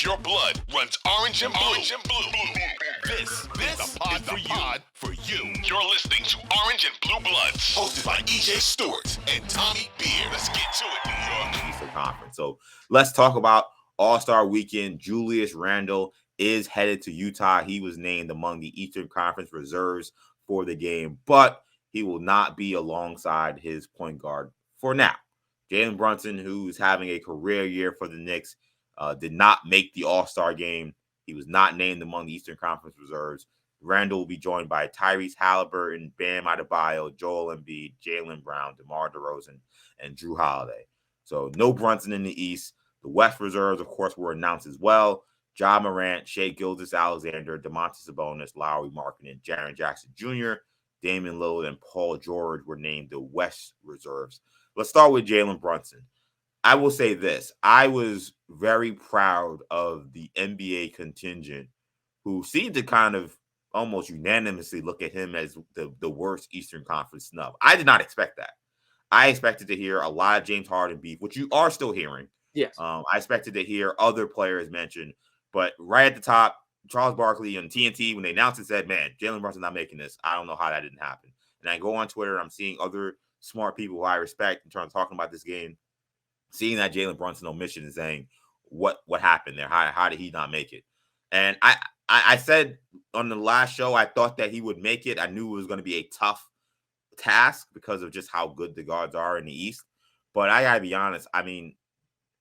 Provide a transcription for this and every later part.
If your blood runs orange and blue, this is the pod for you. You're listening to Orange and Blue Bloods, hosted by EJ Stewart and Tommy Beer. Let's get to it, New York. Eastern Conference. So let's talk about All-Star Weekend. Julius Randle is headed to Utah. He was named among the Eastern Conference reserves for the game, but he will not be alongside his point guard for now. Jalen Brunson, who's having a career year for the Knicks, did not make the All-Star game. He was not named among the Eastern Conference reserves. Randle will be joined by Tyrese Halliburton, Bam Adebayo, Joel Embiid, Jaylen Brown, DeMar DeRozan, and Jrue Holiday. So no Brunson in the East. The West reserves, of course, were announced as well. Ja Morant, Shai Gilgeous-Alexander, Domantas Sabonis, Lauri Markkanen, Jaren Jackson Jr., Damian Lillard, and Paul George were named the West reserves. Let's start with Jalen Brunson. I will say this. I was very proud of the NBA contingent who seemed to kind of almost unanimously look at him as the worst Eastern Conference snub. I did not expect that. I expected to hear a lot of James Harden beef, which you are still hearing. Yes. I expected to hear other players mentioned, but right at the top, Charles Barkley on TNT, when they announced it, said, man, Jalen Brunson not making this. I don't know how that didn't happen. And I go on Twitter, and I'm seeing other smart people who I respect in terms of talking about this game, seeing that Jalen Brunson omission and saying, what happened there? How did he not make it? And I said on the last show, I thought that he would make it. I knew it was going to be a tough task because of just how good the guards are in the East. But I got to be honest. I mean,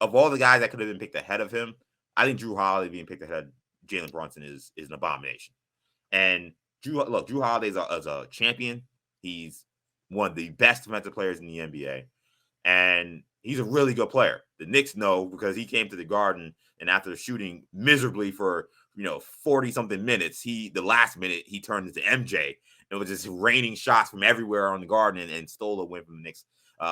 of all the guys that could have been picked ahead of him, I think Jrue Holiday being picked ahead of Jalen Brunson is an abomination. And Jrue Holiday is a champion. He's one of the best defensive players in the NBA. And he's a really good player. The Knicks know because he came to the Garden, and after shooting miserably for 40-something minutes, the last minute he turned into MJ. It was just raining shots from everywhere on the Garden and stole a win from the Knicks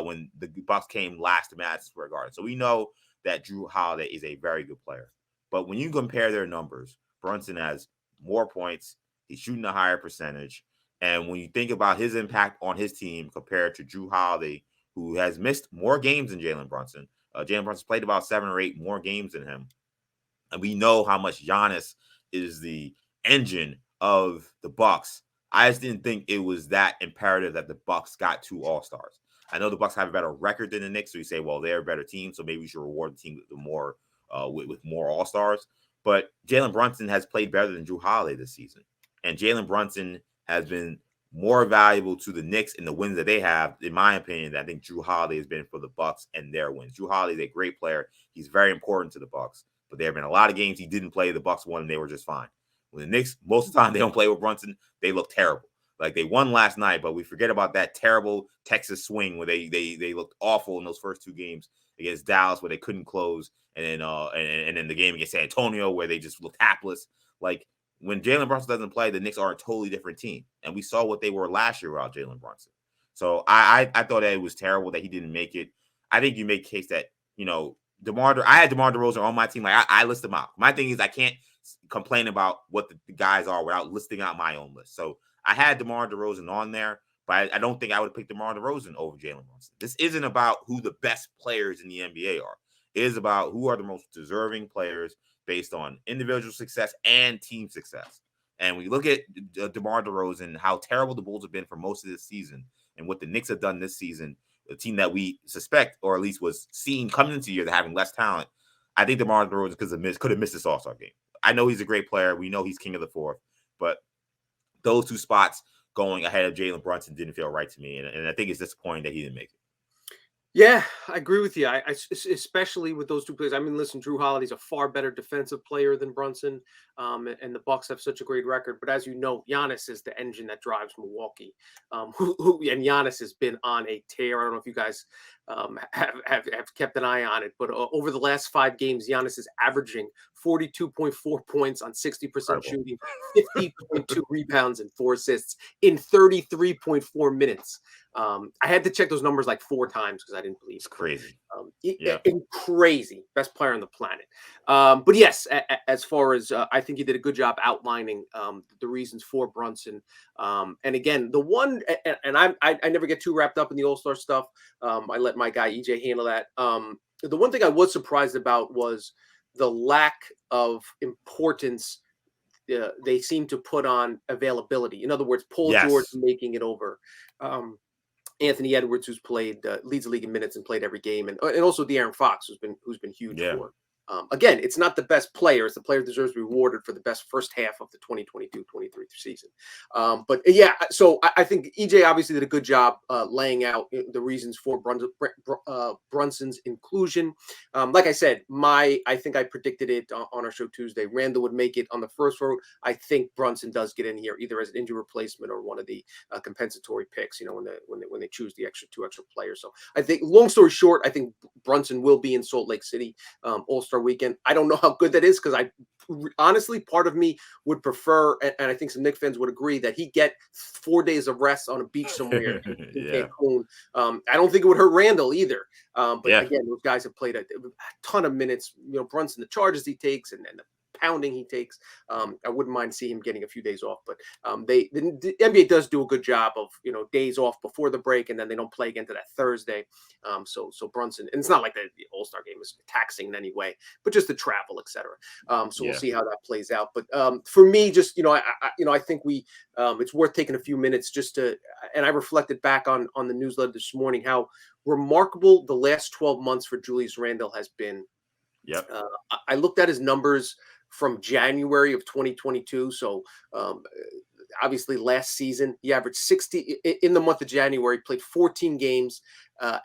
when the Bucks came last to Madison Square Garden. So we know that Jrue Holiday is a very good player. But when you compare their numbers, Brunson has more points. He's shooting a higher percentage. And when you think about his impact on his team compared to Jrue Holiday, who has missed more games than Jalen Brunson. Jalen Brunson's played about 7 or 8 more games than him. And we know how much Giannis is the engine of the Bucks. I just didn't think it was that imperative that the Bucks got 2 All-Stars. I know the Bucks have a better record than the Knicks, so you say, well, they're a better team, so maybe we should reward the team with more All-Stars. But Jalen Brunson has played better than Jrue Holiday this season. And Jalen Brunson has been more valuable to the Knicks in the wins that they have, in my opinion, than I think Jrue Holiday has been for the Bucks and their wins. Jrue Holiday is a great player. He's very important to the Bucks. But there have been a lot of games he didn't play. The Bucks won, and they were just fine. When the Knicks, most of the time, they don't play with Brunson, they look terrible. Like they won last night, but we forget about that terrible Texas swing where they looked awful in those first 2 games against Dallas, where they couldn't close, and then the game against San Antonio where they just looked hapless. Like when Jalen Brunson doesn't play, the Knicks are a totally different team, and we saw what they were last year without Jalen Brunson. So I thought that it was terrible that he didn't make it. I think you make a case that I had DeMar DeRozan on my team. Like I list them out. My thing is I can't complain about what the guys are without listing out my own list. So I had DeMar DeRozan on there, but I don't think I would pick DeMar DeRozan over Jalen Brunson. This isn't about who the best players in the NBA are. It is about who are the most deserving players based on individual success and team success. And we look at DeMar DeRozan, how terrible the Bulls have been for most of this season, and what the Knicks have done this season, a team that we suspect, or at least was seen coming into the year, that having less talent. I think DeMar DeRozan could have missed this All-Star game. I know he's a great player. We know he's king of the fourth, but those 2 spots going ahead of Jalen Brunson didn't feel right to me, and I think it's disappointing that he didn't make it. Yeah, I agree with you. I especially with those 2 players. I mean, listen, Jrue Holiday's a far better defensive player than Brunson, and the Bucks have such a great record. But as you know, Giannis is the engine that drives Milwaukee. And Giannis has been on a tear. I don't know if you guys have kept an eye on it, but over the last 5 games, Giannis is averaging 42.4 points on 60% shooting, 50.2 rebounds, and 4 assists in 33.4 minutes. I had to check those numbers like 4 times because I didn't believe it. It's crazy. Crazy. Best player on the planet. But yes, as far as I think he did a good job outlining the reasons for Brunson. And again, the one, and I never get too wrapped up in the All-Star stuff. I let my guy EJ handle that. The one thing I was surprised about was the lack of importance they seem to put on availability. In other words, Paul George Yes. making it over. Anthony Edwards, who's played leads the league in minutes and played every game, and also De'Aaron Fox, who's been huge Yeah. for. Again, it's not the best player. It's the player deserves to be rewarded for the best first half of the 2022-23 season. But yeah, so I think EJ obviously did a good job laying out the reasons for Brunson's inclusion. Like I said, I think I predicted it on our show Tuesday. Randle would make it on the first vote. I think Brunson does get in here either as an injury replacement or one of the compensatory picks. When they choose the two extra players. So I think, long story short, I think Brunson will be in Salt Lake City All-Star weekend. I don't know how good that is, because I honestly, part of me would prefer, and I think some Knicks fans would agree, that he get 4 days of rest on a beach somewhere in Cancun. I don't think it would hurt Randle either. But again, those guys have played a ton of minutes. Brunson, the charges he takes and the pounding he takes, I wouldn't mind seeing him getting a few days off. But the NBA does do a good job of days off before the break, and then they don't play again to that Thursday. So Brunson, and it's not like the All-Star game is taxing in any way, but just the travel, etc. So we'll see how that plays out. But for me, just I think it's worth taking a few minutes just to, and I reflected back on the newsletter this morning how remarkable the last 12 months for Julius Randle has been. Yep. I looked at his numbers from January of 2022. So obviously last season, he averaged 60 in the month of January, played 14 games,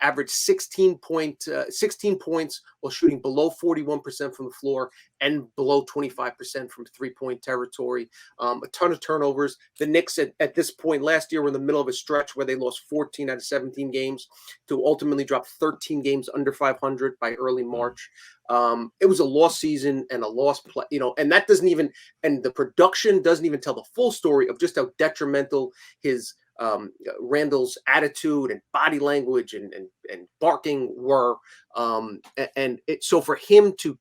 averaged 16 points while shooting below 41% from the floor and below 25% from 3-point territory. A ton of turnovers. The Knicks at this point last year were in the middle of a stretch where they lost 14 out of 17 games to ultimately drop 13 games under 500 by early March. It was a lost season and a lost play, and that doesn't even, and the production doesn't even tell the full story of just how detrimental his Randle's attitude and body language and barking were. So for him to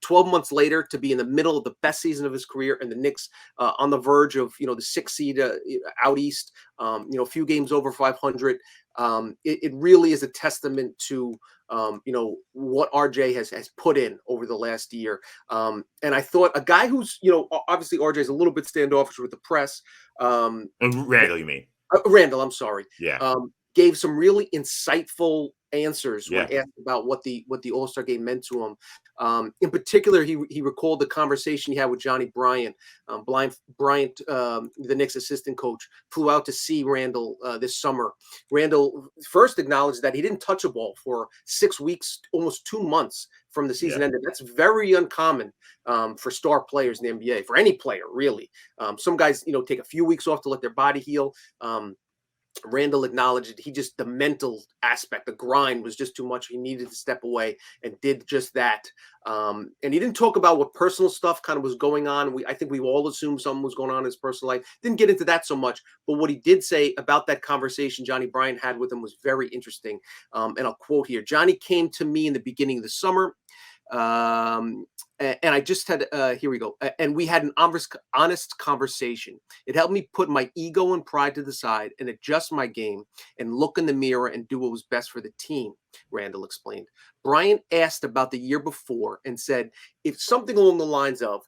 12 months later to be in the middle of the best season of his career, and the Knicks on the verge of the 6th seed out east, a few games over 500, it really is a testament to what RJ has put in over the last year. And I thought a guy who's, obviously RJ is a little bit standoffish with the press. Randle, you mean? Randle, I'm sorry. Yeah. Gave some really insightful answers when asked about what the All-Star game meant to him. In particular, he recalled the conversation he had with Johnny Bryant. Bryant, the Knicks assistant coach, flew out to see Randle this summer. Randle first acknowledged that he didn't touch a ball for 6 weeks, almost 2 months from the season ended. That's very uncommon for star players in the NBA, for any player, really. Some guys, take a few weeks off to let their body heal. Randle acknowledged the mental aspect, the grind was just too much. He needed to step away and did just that. And he didn't talk about what personal stuff kind of was going on. I think we all assumed something was going on in his personal life. Didn't get into that so much. But what he did say about that conversation Johnny Bryant had with him was very interesting. And I'll quote here. Johnny came to me in the beginning of the summer. And I just had, here we go. And we had an honest conversation. It helped me put my ego and pride to the side and adjust my game and look in the mirror and do what was best for the team, Randle explained. Bryant asked about the year before and said, if something along the lines of,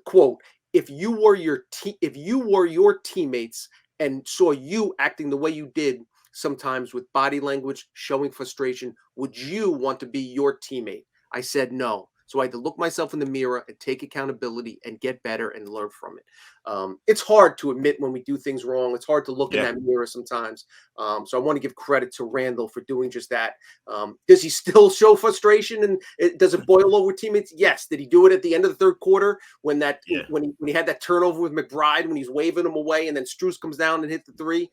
quote, if you were your teammates and saw you acting the way you did, sometimes with body language, showing frustration, would you want to be your teammate? I said no. So I had to look myself in the mirror and take accountability and get better and learn from it. It's hard to admit when we do things wrong. It's hard to look in that mirror sometimes. So I want to give credit to Randle for doing just that. Does he still show frustration and does it boil over teammates? Yes. Did he do it at the end of the third quarter when when he had that turnover with McBride, when he's waving him away and then Strus comes down and hit the three?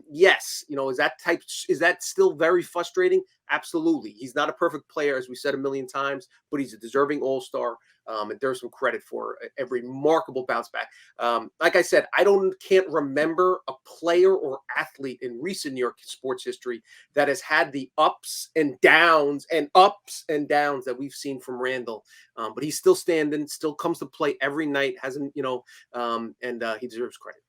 Yes. Is that still very frustrating? Absolutely. He's not a perfect player, as we said a million times, but he's a deserving All-Star. And there's some credit for a remarkable bounce back. Like I said, can't remember a player or athlete in recent New York sports history that has had the ups and downs that we've seen from Randle. But he's still standing, still comes to play every night, hasn't, and he deserves credit.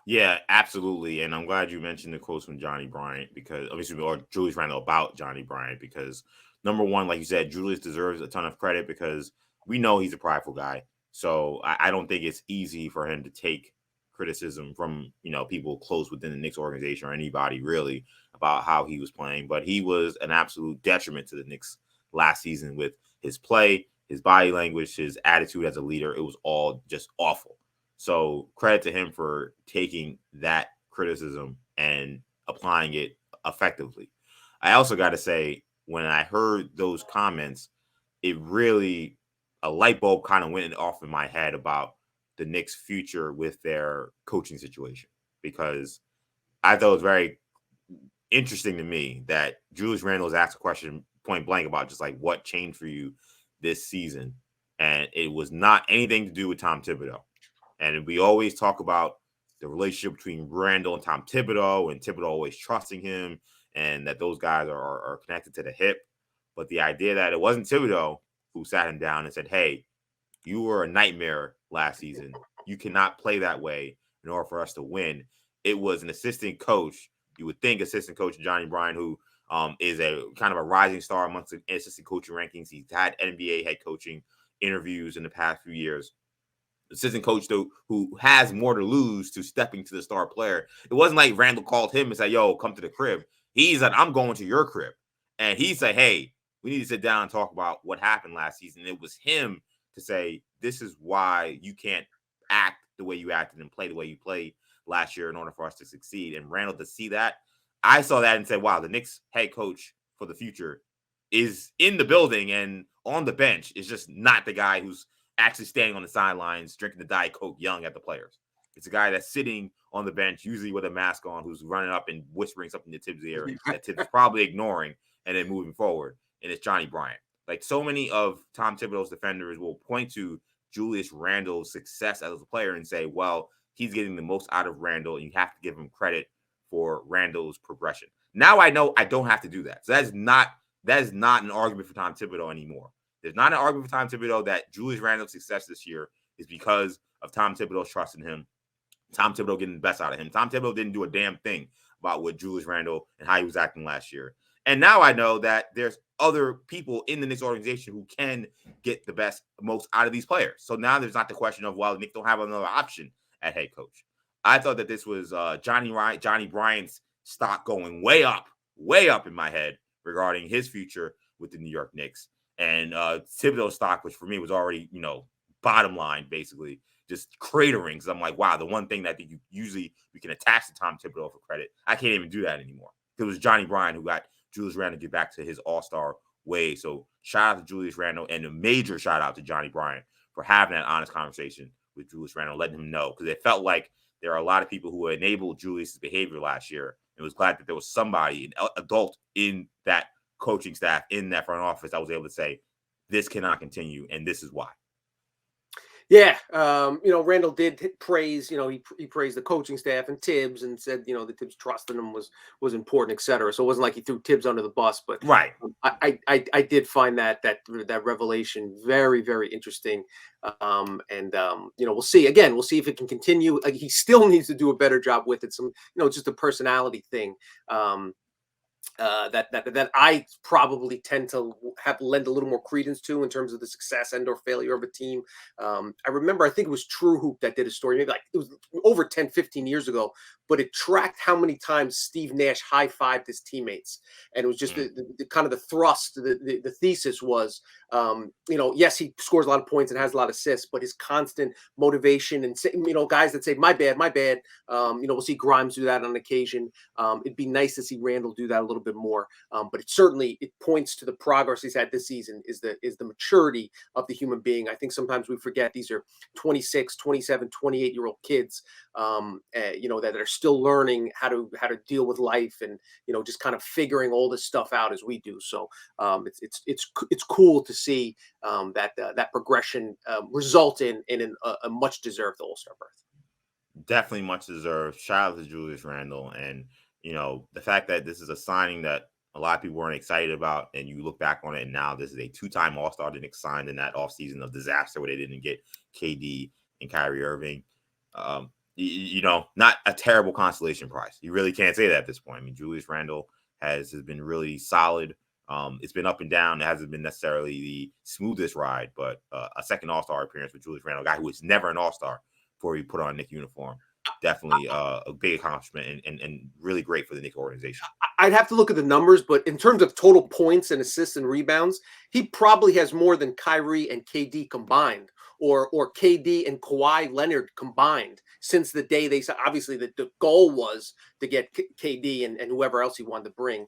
Yeah, absolutely. And I'm glad you mentioned the quotes from Johnny Bryant, because obviously, or Julius Randle about Johnny Bryant, because number one, like you said, Julius deserves a ton of credit because we know he's a prideful guy. So I don't think it's easy for him to take criticism from, people close within the Knicks organization or anybody really about how he was playing. But he was an absolute detriment to the Knicks last season with his play, his body language, his attitude as a leader. It was all just awful. So credit to him for taking that criticism and applying it effectively. I also got to say, when I heard those comments, it really, a light bulb kind of went off in my head about the Knicks' future with their coaching situation, because I thought it was very interesting to me that Julius Randle was asked a question point blank about just like what changed for you this season. And it was not anything to do with Tom Thibodeau. And we always talk about the relationship between Randle and Tom Thibodeau, and Thibodeau always trusting him, and that those guys are connected to the hip. But the idea that it wasn't Thibodeau who sat him down and said, hey, you were a nightmare last season. You cannot play that way in order for us to win. It was an assistant coach. You would think assistant coach Johnny Bryan, who is a kind of a rising star amongst the assistant coaching rankings. He's had NBA head coaching interviews in the past few years. Assistant coach, though, who has more to lose to stepping to the star player. It wasn't like Randle called him and said, yo, come to the crib. He's like, I'm going to your crib. And he said, hey, we need to sit down and talk about what happened last season. It was him to say, this is why you can't act the way you acted and play the way you played last year in order for us to succeed. And Randle, to see that, I saw that and said, wow, the Knicks head coach for the future is in the building and on the bench is just not the guy who's actually standing on the sidelines, drinking the Diet Coke, yelling at the players. It's a guy that's sitting on the bench, usually with a mask on, who's running up and whispering something to Tibbs' ear that Tibbs is probably ignoring and then moving forward. And it's Johnny Bryan. Like so many of Tom Thibodeau's defenders will point to Julius Randle's success as a player and say, well, he's getting the most out of Randle, and you have to give him credit for Randle's progression. Now I know I don't have to do that. So that is not an argument for Tom Thibodeau anymore. There's not an argument for Tom Thibodeau that Julius Randle's success this year is because of Tom Thibodeau's trust in him, Tom Thibodeau getting the best out of him. Tom Thibodeau didn't do a damn thing about what Julius Randle and how he was acting last year. And now I know that there's other people in the Knicks organization who can get the most out of these players. So now there's not the question of, well, the Knicks don't have another option at head coach. I thought that this was Johnny Bryan's stock going way up in my head regarding his future with the New York Knicks. And Thibodeau's stock, which for me was already, bottom line, basically, just cratering. Because I'm like, wow, the one thing that we can attach to Tom Thibodeau for credit, I can't even do that anymore. It was Johnny Bryan who got Julius Randle to get back to his all-star way. So shout out to Julius Randle, and a major shout out to Johnny Bryan for having that honest conversation with Julius Randle, letting him know. Because it felt like there are a lot of people who enabled Julius's behavior last year. And was glad that there was somebody, an adult in that coaching staff, in that front office, that was able to say, this cannot continue, and this is why. Yeah, Randle did praise, he praised the coaching staff and Tibbs and said, the Tibbs trust in him was important, et cetera. So it wasn't like he threw Tibbs under the bus, but right. I did find that revelation very, very interesting. We'll see if it can continue. Like, he still needs to do a better job with it. Some, just a personality thing. That I probably tend to lend a little more credence to in terms of the success and or failure of a team. I remember, I think it was True Hoop that did a story, maybe like it was over 10, 15 years ago, but it tracked how many times Steve Nash high-fived his teammates. And it was just the kind of the thrust, the thesis was, yes, he scores a lot of points and has a lot of assists, but his constant motivation and, guys that say, my bad. We'll see Grimes do that on occasion. It'd be nice to see Randle do that a little bit more. But it points to the progress he's had this season is the maturity of the human being. I think sometimes we forget these are 26, 27, 28-year-old kids, that are still learning how to deal with life and, just kind of figuring all this stuff out as we do. So it's cool to see that progression result in a much deserved All-Star berth. Definitely much deserved. Shout out to Julius Randle. And, the fact that this is a signing that a lot of people weren't excited about, and you look back on it, and now this is a two-time All-Star the Knicks signed in that offseason of disaster where they didn't get KD and Kyrie Irving. Not a terrible consolation prize. You really can't say that at this point. I mean, Julius Randle has been really solid It's been up and down. It hasn't been necessarily the smoothest ride, but a second All-Star appearance with Julius Randle, a guy who was never an All-Star before he put on a Knicks uniform. Definitely a big accomplishment and really great for the Knicks organization. I'd have to look at the numbers, but in terms of total points and assists and rebounds, he probably has more than Kyrie and KD combined, or KD and Kawhi Leonard combined since the day they said. Obviously, the goal was to get KD and whoever else he wanted to bring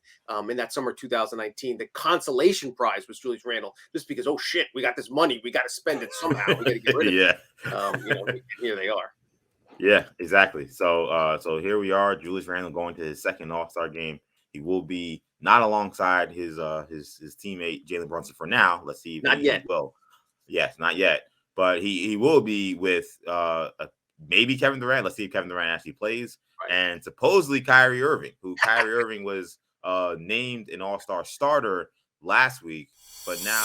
in that summer 2019. The consolation prize was Julius Randle, just because, oh shit, we got this money, we got to spend it somehow. We got to get rid of it. Here they are. Yeah, exactly. So here we are, Julius Randle going to his second All-Star game. He will be not alongside his teammate Jalen Brunson for now. Let's see if not yet. Will. Yes, not yet. But he will be with maybe Kevin Durant. Let's see if Kevin Durant actually plays. Right. And supposedly Kyrie Irving, Kyrie Irving was named an All-Star starter last week, but now